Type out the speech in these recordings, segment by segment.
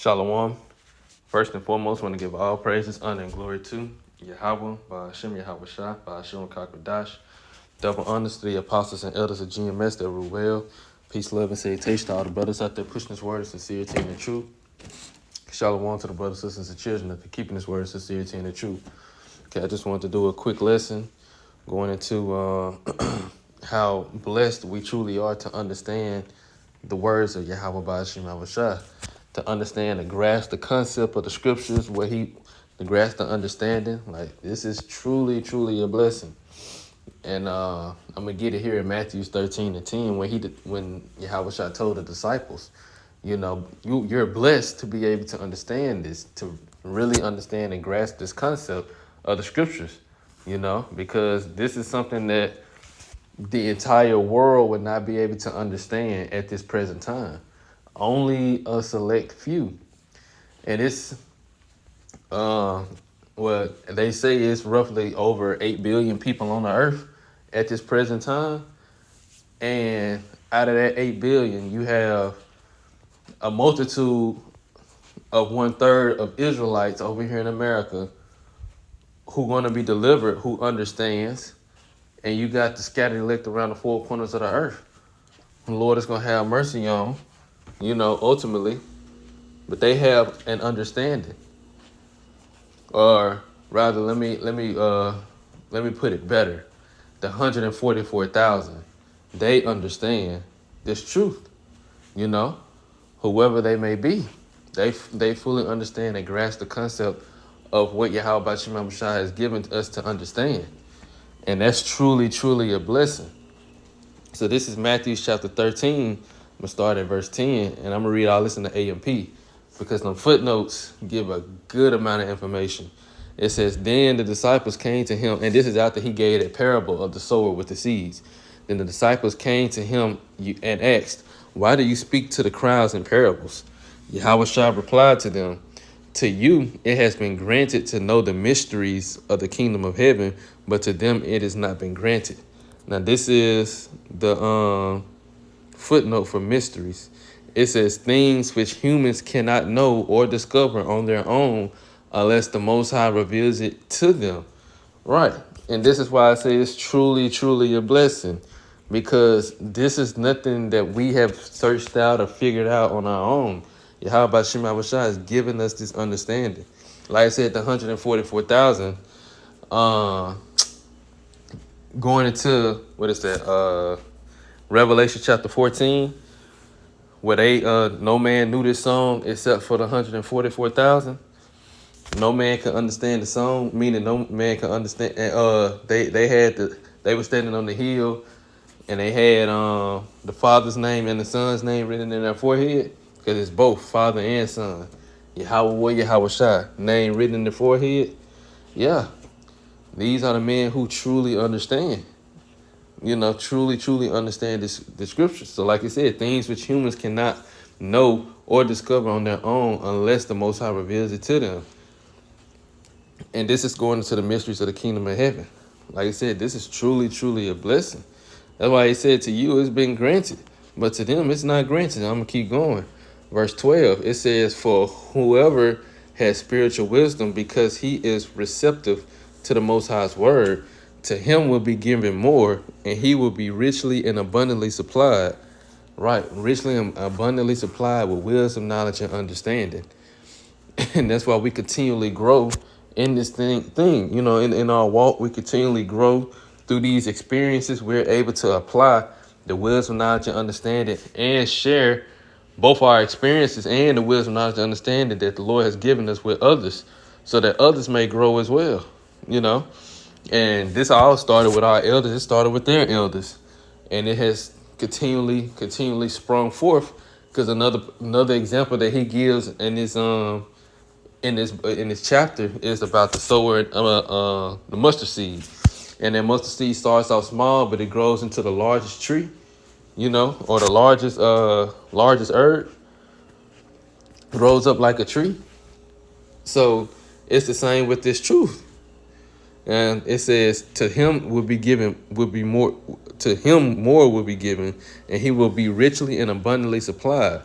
Shalom. First and foremost, want to give all praises, honor, and glory to Yahweh, by Hashem Yahweh Shah, by Hashem Kakadash. Double honors to the apostles and elders of GMS that rule well. Peace, love, and salutation to all the brothers out there pushing this word of sincerity and the truth. Shalom to the brothers, sisters, and children that are keeping this word of sincerity and the truth. Okay, I just wanted to do a quick lesson going into how blessed we truly are to understand the words of Yahweh by Hashem Yahweh Shah, to understand and grasp the concept of the scriptures, to grasp the understanding. Like, this is truly, truly a blessing. And I'm gonna get it here in Matthew 13:10, when Yahweh Shah told the disciples, you're blessed to be able to understand this, to really understand and grasp this concept of the scriptures, because this is something that the entire world would not be able to understand at this present time. Only a select few. And it's what they say is roughly over 8 billion people on the earth at this present time. And out of that 8 billion, you have a multitude of 1/3 of Israelites over here in America who going to be delivered, who understands. And you got the scattered elect around the four corners of the earth. The Lord is going to have mercy on, ultimately. But they have an understanding. Or rather, let me put it better. The 144,000, they understand this truth. Whoever they may be, they fully understand and grasp the concept of what Yahweh B'Shem Shah has given us to understand. And that's truly, truly a blessing. So this is Matthew chapter 13. I'm going to start at verse 10, and I'm going to read all this in the AMP because the footnotes give a good amount of information. It says, then the disciples came to him, and this is after he gave a parable of the sower with the seeds. Then the disciples came to him and asked, why do you speak to the crowds in parables? Yahweh Shah replied to them, to you it has been granted to know the mysteries of the kingdom of heaven, but to them it has not been granted. Now this is the footnote for mysteries. It says things which humans cannot know or discover on their own unless the Most High reveals it to them. Right. And this is why I say it's truly, truly a blessing, because this is nothing that we have searched out or figured out on our own. Yahweh B'Shem Yahweh Shah has given us this understanding. Like I said, the 144,000, going into, what is that, Revelation chapter 14, where no man knew this song except for the 144,000. No man could understand the song, meaning no man could understand. And they were standing on the hill, and they had the Father's name and the Son's name written in their forehead, because it's both Father and Son. Yahweh Yahweh Shah, name written in the forehead. Yeah, these are the men who truly understand. Truly, truly understand the scriptures. So like I said, things which humans cannot know or discover on their own unless the Most High reveals it to them. And this is going into the mysteries of the kingdom of heaven. Like I said, this is truly, truly a blessing. That's why he said to you it's been granted, but to them it's not granted. I'm going to keep going. Verse 12, it says, for whoever has spiritual wisdom, because he is receptive to the Most High's word, to him will be given more, and he will be richly and abundantly supplied. Right, richly and abundantly supplied with wisdom, knowledge, and understanding. And that's why we continually grow in this thing. In our walk, we continually grow through these experiences. We're able to apply the wisdom, knowledge, and understanding, and share both our experiences and the wisdom, knowledge, and understanding that the Lord has given us with others, so that others may grow as well. And this all started with our elders. It started with their elders, and it has continually sprung forth. Because another example that he gives in this chapter is about the sower, the mustard seed. And that mustard seed starts off small, but it grows into the largest tree, or the largest herb. Grows up like a tree. So it's the same with this truth. And it says, to him more will be given, and he will be richly and abundantly supplied.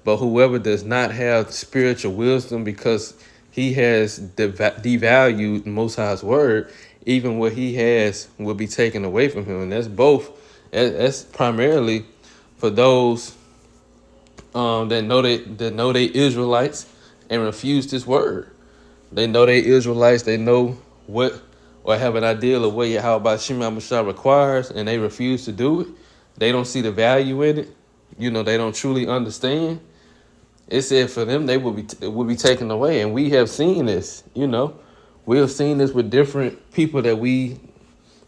But whoever does not have spiritual wisdom because he has devalued the Most High's word, even what he has will be taken away from him. And that's both. That's primarily for those that know they Israelites and refuse this word. They know they Israelites. They know what or have an idea of what Yahweh Shem Mashiach requires, and they refuse to do it. They don't see the value in it. They don't truly understand. It said for them they will be taken away, and we have seen this. We have seen this with different people that we.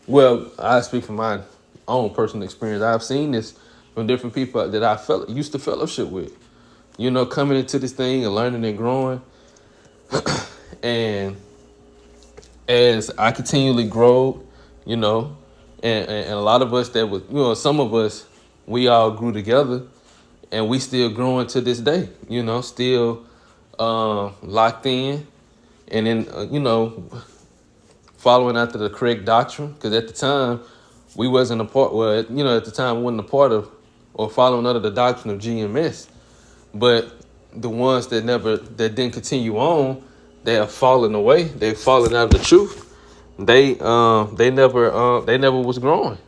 Well, I speak from my own personal experience. I've seen this from different people that I used to fellowship with. Coming into this thing and learning and growing, and as I continually grow, and a lot of us that was, some of us, we all grew together, and we still growing to this day. Still locked in, and then following after the correct doctrine. Because at the time, we wasn't a part. Well, at the time, we wasn't a part of or following under the doctrine of GMS. But the ones that didn't continue on, they have fallen away. They've fallen out of the truth. They never was growing.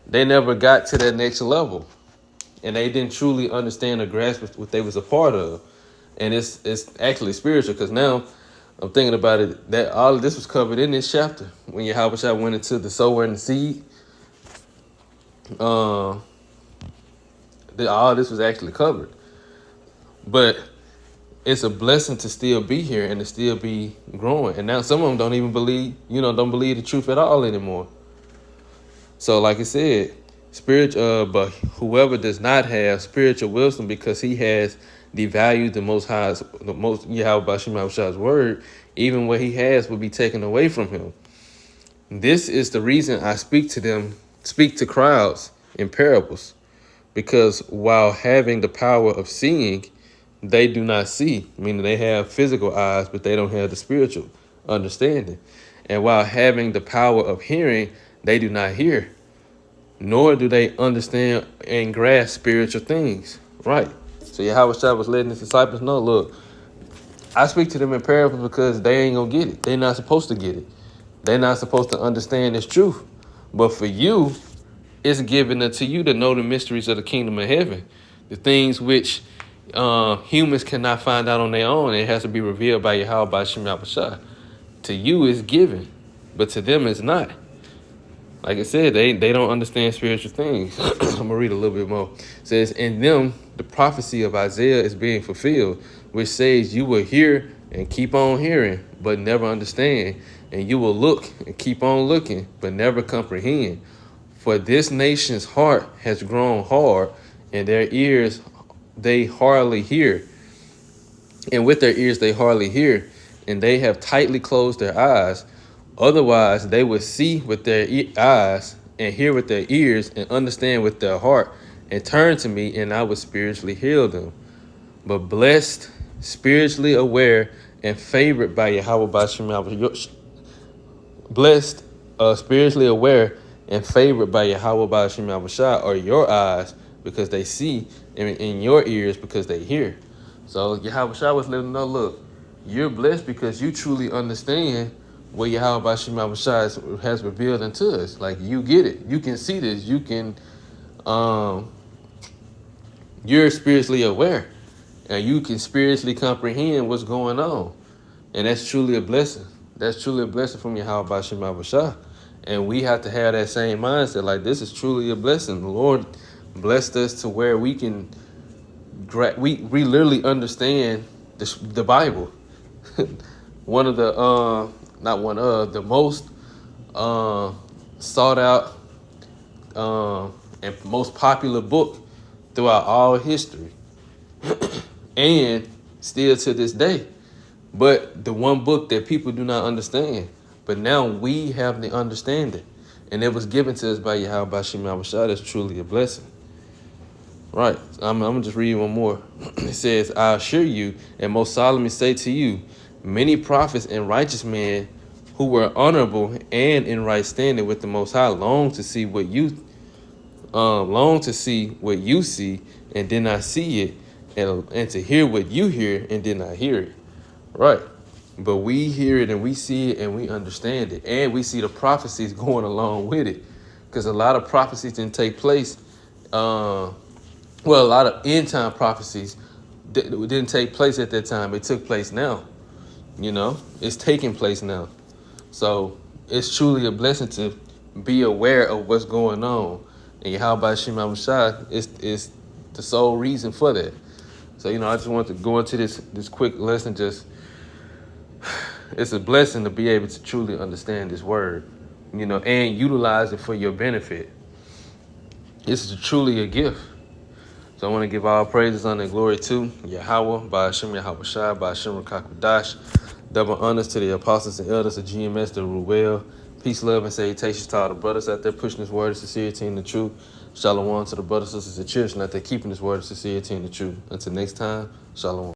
They never got to that next level, and they didn't truly understand or grasp what they was a part of. And it's actually spiritual, because now I'm thinking about it, that all of this was covered in this chapter when Yahweh went into the sower and the seed. All this was actually covered. But it's a blessing to still be here and to still be growing. And now some of them don't even believe, don't believe the truth at all anymore. So like I said, but whoever does not have spiritual wisdom because he has devalued the most Yahweh Shemashah's word, even what he has will be taken away from him. This is the reason I speak to crowds in parables, because while having the power of seeing, they do not see, meaning they have physical eyes, but they don't have the spiritual understanding. And while having the power of hearing, they do not hear, nor do they understand and grasp spiritual things. Right. So Yahweh was letting his disciples know, look, I speak to them in parables because they ain't going to get it. They're not supposed to get it. They're not supposed to understand this truth. But for you, it's given unto you to know the mysteries of the kingdom of heaven, the things which humans cannot find out on their own. It has to be revealed by Yahweh by Shem Yahushua. To you is given, but to them it's not. Like I said, they don't understand spiritual things. I'm gonna read a little bit more. It says, in them the prophecy of Isaiah is being fulfilled, which says, you will hear and keep on hearing, but never understand, and you will look and keep on looking, but never comprehend. For this nation's heart has grown hard, and their ears they hardly hear. And with their ears they hardly hear, and they have tightly closed their eyes. Otherwise they would see with their eyes, and hear with their ears, and understand with their heart, and turn to me, and I would spiritually heal them. But blessed, spiritually aware, and favored by Yahweh B'Shem, blessed, spiritually aware, and favored by Yahweh B'Shem Yahushua are your eyes, because they see, and in your ears because they hear. So Yahweh was letting them know, look, you're blessed because you truly understand what Yahweh B'Shem Yahushua has revealed unto us. Like, you get it. You can see this. You can, you're spiritually aware, and you can spiritually comprehend what's going on. And that's truly a blessing. That's truly a blessing from Yahweh B'Shem Yahushua. And we have to have that same mindset. Like, this is truly a blessing. The Lord blessed us to where we can, we literally understand the Bible. One of the, not one of, the most sought out and most popular book throughout all history. And still to this day. But the one book that people do not understand. But now we have the understanding. And it was given to us by Yahweh B'Shem Yahushua. That's truly a blessing. Right. I'm going to just read one more. It says, I assure you and most solemnly say to you, many prophets and righteous men who were honorable and in right standing with the Most High long to see what you see and did not see it, and to hear what you hear and did not hear it. Right. But we hear it and we see it and we understand it. And we see the prophecies going along with it. Because a lot of prophecies didn't take place. A lot of end time prophecies didn't take place at that time. It took place now. You know, it's taking place now. So it's truly a blessing to be aware of what's going on. And Yahweh Shema Shai is the sole reason for that. So, I just want to go into this quick lesson. Just, it's a blessing to be able to truly understand this word, and utilize it for your benefit. This is truly a gift. So I want to give all praises, honor, and glory to Yahweh, by Hashem Yahweh Shai, by Hashem Rakakadash. Double honors to the apostles and elders of GMS, the Ruel. Peace, love, and salutations to all the brothers out there pushing this word of sincerity and the truth. Shalom to the brothers, sisters, and children out there keeping this word of sincerity and the truth. Until next time, shalom.